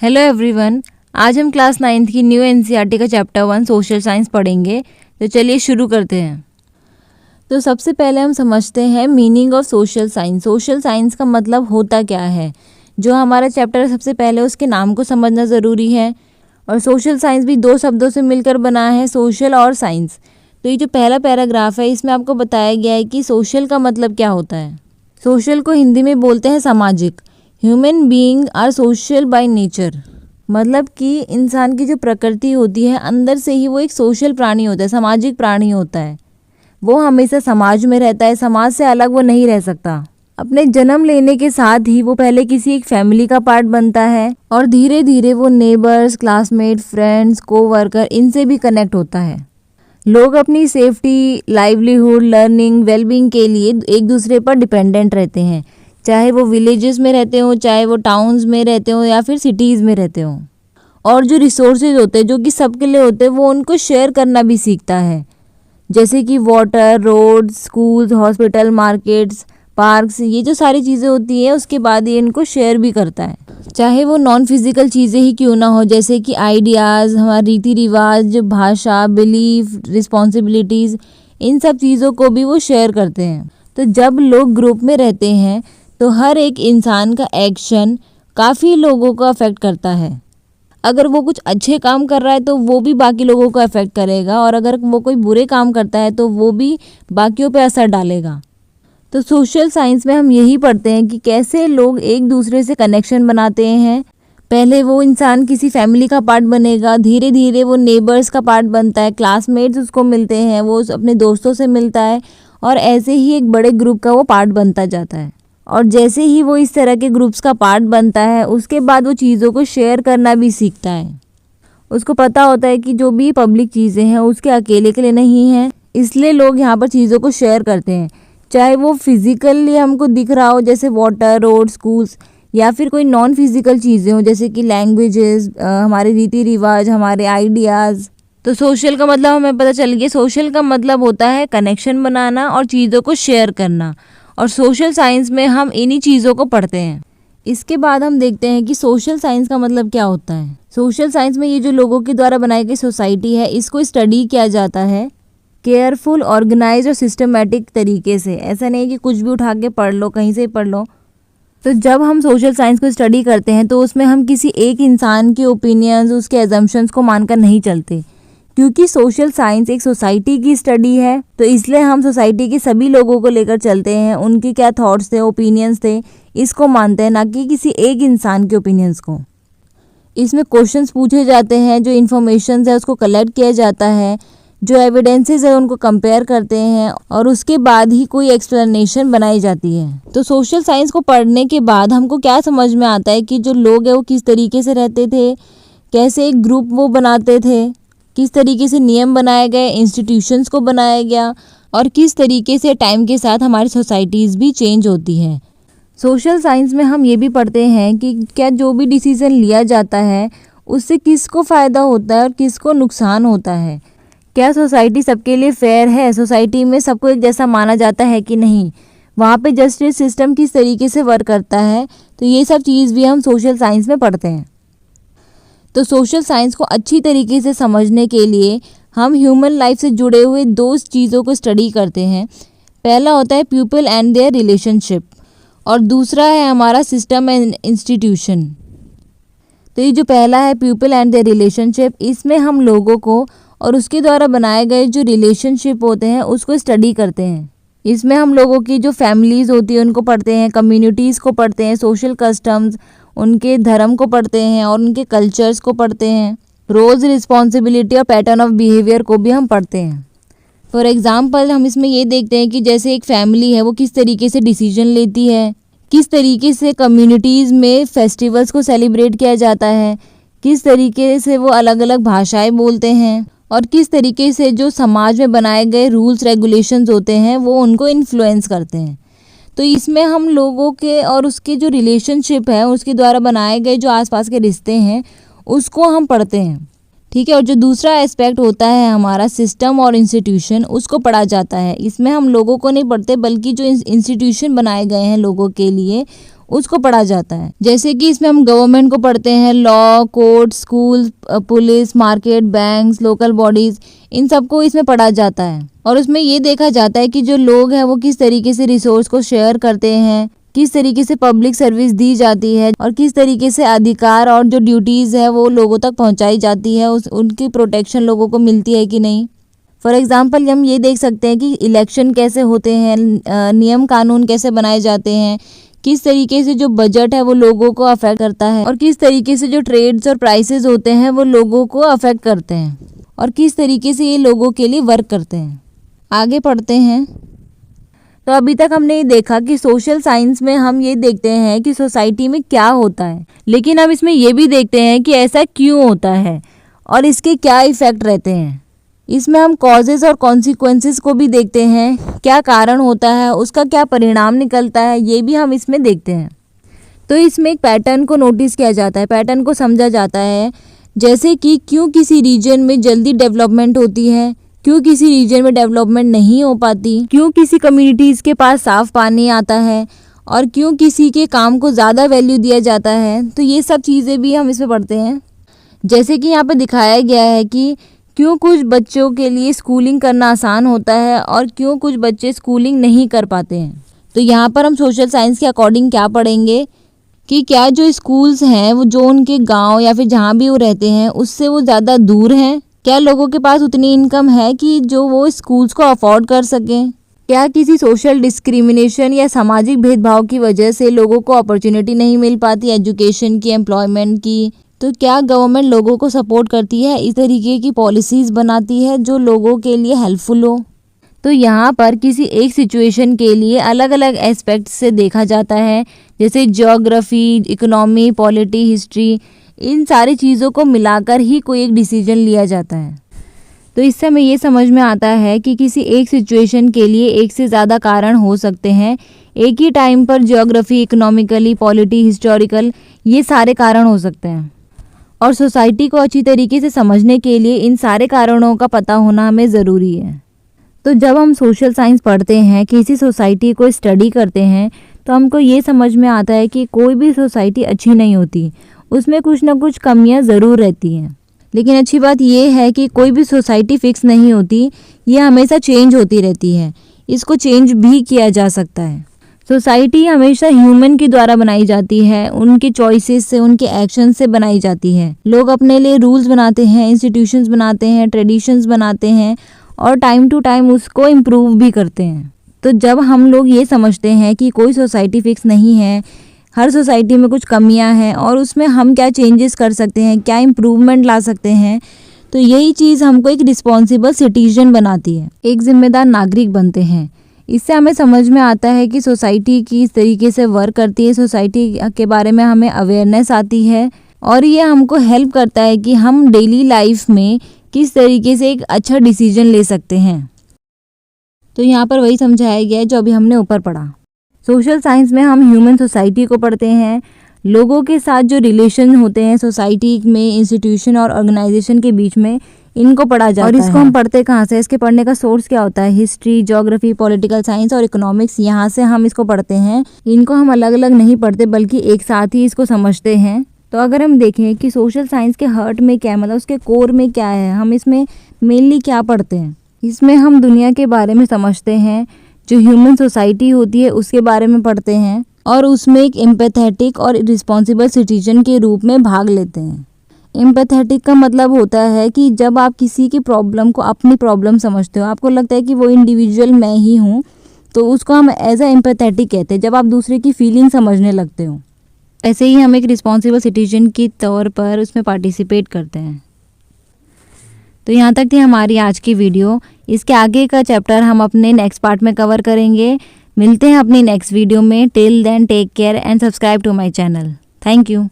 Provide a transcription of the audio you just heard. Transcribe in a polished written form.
Hello everyone. आज हम class 9th की न्यू एनसीईआरटी का चैप्टर 1 सोशल साइंस पढ़ेंगे। तो चलिए शुरू करते हैं। तो सबसे पहले हम समझते हैं meaning of social science. Social science का मतलब होता क्या है। जो हमारा चैप्टर है सबसे पहले उसके नाम को समझना ज़रूरी है। और सोशल साइंस भी दो शब्दों से मिलकर बना है, सोशल और साइंस। तो ये जो पहला पैराग्राफ है इसमें आपको बताया गया है कि सोशल का मतलब क्या होता है। सोशल को हिंदी में बोलते हैं सामाजिक। Human being are social by nature. मतलब कि इंसान की जो प्रकृति होती है अंदर से ही वो एक सोशल प्राणी होता है, सामाजिक प्राणी होता है। वो हमेशा समाज में रहता है, समाज से अलग वो नहीं रह सकता। अपने जन्म लेने के साथ ही वो पहले किसी एक फैमिली का पार्ट बनता है और धीरे धीरे वो नेबर्स, क्लासमेट, फ्रेंड्स, कोवर्कर इनसे भी कनेक्ट होता है। लोग अपनी सेफ्टी, लाइवलीहुड, लर्निंग, वेलबींग के लिए एक दूसरे पर डिपेंडेंट रहते हैं, चाहे वो विलेजेस में रहते हो, चाहे वो टाउन्स में रहते हो या फिर सिटीज़ में रहते हो। और जो रिसोर्सेज होते हैं जो कि सबके लिए होते हैं वो उनको शेयर करना भी सीखता है, जैसे कि water, roads, schools, hospital, markets, parks, ये जो सारी चीज़ें होती हैं उसके बाद ये इनको शेयर भी करता है। चाहे वो नॉन फिजिकल चीज़ें ही क्यों ना हो, जैसे कि आइडियाज़, हमारे रीति रिवाज, भाषा, बिलीफ, रिस्पॉन्सिबिलिटीज़, इन सब चीज़ों को भी वो शेयर करते हैं। तो जब लोग ग्रुप में रहते हैं तो हर एक इंसान का एक्शन काफ़ी लोगों को अफेक्ट करता है। अगर वो कुछ अच्छे काम कर रहा है तो वो भी बाकी लोगों को अफेक्ट करेगा, और अगर वो कोई बुरे काम करता है तो वो भी बाकियों पे असर डालेगा। तो सोशल साइंस में हम यही पढ़ते हैं कि कैसे लोग एक दूसरे से कनेक्शन बनाते हैं। पहले वो इंसान किसी फैमिली का पार्ट बनेगा, धीरे धीरे वो नेबर्स का पार्ट बनता है, क्लासमेट्स उसको मिलते हैं, वो अपने दोस्तों से मिलता है, और ऐसे ही एक बड़े ग्रुप का वो पार्ट बनता जाता है। और जैसे ही वो इस तरह के ग्रुप्स का पार्ट बनता है उसके बाद वो चीज़ों को शेयर करना भी सीखता है। उसको पता होता है कि जो भी पब्लिक चीज़ें हैं उसके अकेले के लिए नहीं हैं, इसलिए लोग यहाँ पर चीज़ों को शेयर करते हैं, चाहे वो फिज़िकली हमको दिख रहा हो जैसे वाटर, रोड, स्कूल्स, या फिर कोई नॉन फिज़िकल चीज़ें हो जैसे कि लैंग्वेजेस, हमारे रीति रिवाज, हमारे आइडियाज़। तो सोशल का मतलब हमें पता चल गया। सोशल का मतलब होता है कनेक्शन बनाना और चीज़ों को शेयर करना, और सोशल साइंस में हम इन्हीं चीज़ों को पढ़ते हैं। इसके बाद हम देखते हैं कि सोशल साइंस का मतलब क्या होता है। सोशल साइंस में ये जो लोगों के द्वारा बनाई गई सोसाइटी है इसको स्टडी किया जाता है केयरफुल, ऑर्गेनाइज और सिस्टमेटिक तरीके से। ऐसा नहीं कि कुछ भी उठा के पढ़ लो, कहीं से पढ़ लो। तो जब हम सोशल साइंस को स्टडी करते हैं तो उसमें हम किसी एक इंसान के ओपिनियंस, उसके एजम्पशंस को मानकर नहीं चलते, क्योंकि सोशल साइंस एक सोसाइटी की स्टडी है। तो इसलिए हम सोसाइटी के सभी लोगों को लेकर चलते हैं, उनके क्या थॉट्स थे, ओपिनियंस थे, इसको मानते हैं, ना कि किसी एक इंसान के ओपिनियंस को। इसमें क्वेश्चंस पूछे जाते हैं, जो इन्फॉर्मेशन है उसको कलेक्ट किया जाता है, जो एविडेंसेस है उनको कंपेयर करते हैं, और उसके बाद ही कोई एक्सप्लेनेशन बनाई जाती है। तो सोशल साइंस को पढ़ने के बाद हमको क्या समझ में आता है कि जो लोग हैं वो किस तरीके से रहते थे, कैसे एक ग्रुप वो बनाते थे, किस तरीके से नियम बनाए गए, इंस्टीट्यूशंस को बनाया गया, और किस तरीके से टाइम के साथ हमारी सोसाइटीज़ भी चेंज होती हैं। सोशल साइंस में हम ये भी पढ़ते हैं कि क्या जो भी डिसीज़न लिया जाता है उससे किसको फ़ायदा होता है और किसको नुकसान होता है। क्या सोसाइटी सबके लिए फेयर है, सोसाइटी में सबको एक जैसा माना जाता है कि नहीं, वहाँ पे जस्टिस सिस्टम किस तरीके से वर्क करता है। तो ये सब चीज़ भी हम सोशल साइंस में पढ़ते हैं। तो सोशल साइंस को अच्छी तरीके से समझने के लिए हम ह्यूमन लाइफ से जुड़े हुए दो चीज़ों को स्टडी करते हैं। पहला होता है पीपल एंड देयर रिलेशनशिप, और दूसरा है हमारा सिस्टम एंड इंस्टीट्यूशन। तो ये जो पहला है पीपल एंड देयर रिलेशनशिप, इसमें हम लोगों को और उसके द्वारा बनाए गए जो रिलेशनशिप होते हैं उसको स्टडी करते हैं। इसमें हम लोगों की जो फैमिलीज़ होती है उनको पढ़ते हैं, कम्युनिटीज़ को पढ़ते हैं, सोशल कस्टम्स, उनके धर्म को पढ़ते हैं और उनके कल्चर्स को पढ़ते हैं, रोल्स, रिस्पॉन्सिबिलिटी और पैटर्न ऑफ बिहेवियर को भी हम पढ़ते हैं। फॉर एग्जांपल हम इसमें ये देखते हैं कि जैसे एक फैमिली है वो किस तरीके से डिसीजन लेती है, किस तरीके से कम्युनिटीज़ में फेस्टिवल्स को सेलिब्रेट किया जाता है, किस तरीके से वो अलग अलग भाषाएँ बोलते हैं, और किस तरीके से जो समाज में बनाए गए रूल्स रेगुलेशंस होते हैं वो उनको इन्फ्लुएंस करते हैं। तो इसमें हम लोगों के और उसके जो रिलेशनशिप है उसके द्वारा बनाए गए जो आसपास के रिश्ते हैं उसको हम पढ़ते हैं, ठीक है। और जो दूसरा एस्पेक्ट होता है हमारा सिस्टम और इंस्टीट्यूशन, उसको पढ़ा जाता है। इसमें हम लोगों को नहीं पढ़ते बल्कि जो इंस्टीट्यूशन बनाए गए हैं लोगों के लिए उसको पढ़ा जाता है। जैसे कि इसमें हम गवर्नमेंट को पढ़ते हैं, law, court, school, police, market, banks, local bodies, इन सबको इसमें पढ़ा जाता है। और उसमें ये देखा जाता है कि जो लोग हैं वो किस तरीके से रिसोर्स को शेयर करते हैं, किस तरीके से पब्लिक सर्विस दी जाती है और किस तरीके से अधिकार और जो ड्यूटीज़ है वो लोगों तक पहुंचाई जाती है, उनकी प्रोटेक्शन लोगों को मिलती है कि नहीं। फॉर एग्जांपल हम ये देख सकते हैं कि इलेक्शन कैसे होते हैं, नियम कानून कैसे बनाए जाते हैं, किस तरीके से जो बजट है वो लोगों को अफेक्ट करता है और किस तरीके से जो ट्रेड्स और प्राइसेस होते हैं वो लोगों को अफेक्ट करते हैं और किस तरीके से ये लोगों के लिए वर्क करते हैं। आगे पढ़ते हैं। तो अभी तक हमने ये देखा कि सोशल साइंस में हम ये देखते हैं कि सोसाइटी में क्या होता है, लेकिन हम इसमें ये भी देखते हैं कि ऐसा क्यों होता है और इसके क्या इफ़ेक्ट रहते हैं। इसमें हम कॉजेज़ और कॉन्सिक्वेंसेस को भी देखते हैं, क्या कारण होता है, उसका क्या परिणाम निकलता है, ये भी हम इसमें देखते हैं। तो इसमें एक पैटर्न को नोटिस किया जाता है, पैटर्न को समझा जाता है, जैसे कि क्यों किसी रीजन में जल्दी डेवलपमेंट होती है, क्यों किसी रीजन में डेवलपमेंट नहीं हो पाती, क्यों किसी कम्युनिटीज़ के पास साफ पानी आता है और क्यों किसी के काम को ज़्यादा वैल्यू दिया जाता है। तो ये सब चीज़ें भी हम इसमें पढ़ते हैं। जैसे कि यहाँ पे दिखाया गया है कि क्यों कुछ बच्चों के लिए स्कूलिंग करना आसान होता है और क्यों कुछ बच्चे स्कूलिंग नहीं कर पाते हैं। तो यहाँ पर हम सोशल साइंस के अकॉर्डिंग क्या पढ़ेंगे कि क्या जो स्कूल्स हैं वो जो उनके गांव या फिर जहाँ भी वो रहते हैं उससे वो ज़्यादा दूर हैं, क्या लोगों के पास उतनी इनकम है कि जो वो स्कूल्स को अफोर्ड कर सकें, क्या किसी सोशल डिस्क्रिमिनेशन या सामाजिक भेदभाव की वजह से लोगों को अपॉर्चुनिटी नहीं मिल पाती एजुकेशन की, एम्प्लॉयमेंट की, तो क्या गवर्नमेंट लोगों को सपोर्ट करती है, इस तरीके की पॉलिसीज़ बनाती है जो लोगों के लिए हेल्पफुल हो। तो यहाँ पर किसी एक सिचुएशन के लिए अलग अलग एस्पेक्ट से देखा जाता है, जैसे ज्योग्राफी, इकोनॉमी, पॉलिटी, हिस्ट्री, इन सारी चीज़ों को मिलाकर ही कोई एक डिसीजन लिया जाता है। तो इससे हमें ये समझ में आता है कि किसी एक सिचुएशन के लिए एक से ज़्यादा कारण हो सकते हैं। एक ही टाइम पर ज्योग्राफी, इकोनॉमिकली, पॉलिटी, हिस्टोरिकल, ये सारे कारण हो सकते हैं। और सोसाइटी को अच्छी तरीके से समझने के लिए इन सारे कारणों का पता होना हमें ज़रूरी है। तो जब हम सोशल साइंस पढ़ते हैं, किसी सोसाइटी को स्टडी करते हैं, तो हमको ये समझ में आता है कि कोई भी सोसाइटी अच्छी नहीं होती, उसमें कुछ ना कुछ कमियां ज़रूर रहती हैं। लेकिन अच्छी बात यह है कि कोई भी सोसाइटी फिक्स नहीं होती, ये हमेशा चेंज होती रहती है, इसको चेंज भी किया जा सकता है। सोसाइटी हमेशा ह्यूमन के द्वारा बनाई जाती है, उनके चॉइसेस से, उनके एक्शन से बनाई जाती है। लोग अपने लिए रूल्स बनाते हैं, इंस्टीट्यूशंस बनाते हैं, ट्रेडिशंस बनाते हैं और टाइम टू टाइम उसको इम्प्रूव भी करते हैं। तो जब हम लोग ये समझते हैं कि कोई सोसाइटी फिक्स नहीं है, हर सोसाइटी में कुछ कमियां हैं और उसमें हम क्या चेंजेस कर सकते हैं, क्या इम्प्रूवमेंट ला सकते हैं, तो यही चीज़ हमको एक रिस्पॉन्सिबल सिटीजन बनाती है, एक जिम्मेदार नागरिक बनते हैं। इससे हमें समझ में आता है कि सोसाइटी किस तरीके से वर्क करती है, सोसाइटी के बारे में हमें अवेयरनेस आती है और ये हमको हेल्प करता है कि हम डेली लाइफ में किस तरीके से एक अच्छा डिसीजन ले सकते हैं। तो यहाँ पर वही समझाया गया है जो अभी हमने ऊपर पढ़ा। सोशल साइंस में हम ह्यूमन सोसाइटी को पढ़ते हैं, लोगों के साथ जो रिलेशन होते हैं सोसाइटी में, इंस्टीट्यूशन और ऑर्गेनाइजेशन के बीच में, इनको पढ़ा जाता है। और इसको हम पढ़ते कहाँ से, इसके पढ़ने का सोर्स क्या होता है, हिस्ट्री, ज्योग्राफी, पॉलिटिकल साइंस और इकोनॉमिक्स, यहाँ से हम इसको पढ़ते हैं। इनको हम अलग अलग नहीं पढ़ते बल्कि एक साथ ही इसको समझते हैं। तो अगर हम देखें कि सोशल साइंस के हार्ट में क्या है, मतलब उसके कोर में क्या है, हम इसमें मेनली क्या पढ़ते हैं, इसमें हम दुनिया के बारे में समझते हैं, जो ह्यूमन सोसाइटी होती है उसके बारे में पढ़ते हैं और उसमें एक एम्पैथेटिक और रिस्पॉन्सिबल सिटीजन के रूप में भाग लेते हैं। एम्पैथेटिक का मतलब होता है कि जब आप किसी की प्रॉब्लम को अपनी प्रॉब्लम समझते हो, आपको लगता है कि वो इंडिविजुअल मैं ही हूँ, तो उसको हम एज अ एम्पैथेटिक कहते हैं, जब आप दूसरे की फीलिंग समझने लगते हो। ऐसे ही हम एक रिस्पॉन्सिबल सिटीजन के तौर पर उसमें पार्टिसिपेट करते हैं। तो यहाँ तक थी हमारी आज की वीडियो। इसके आगे का चैप्टर हम अपने नेक्स्ट पार्ट में कवर करेंगे। मिलते हैं अपनी नेक्स्ट वीडियो में। Till then take care and subscribe to my channel. Thank you.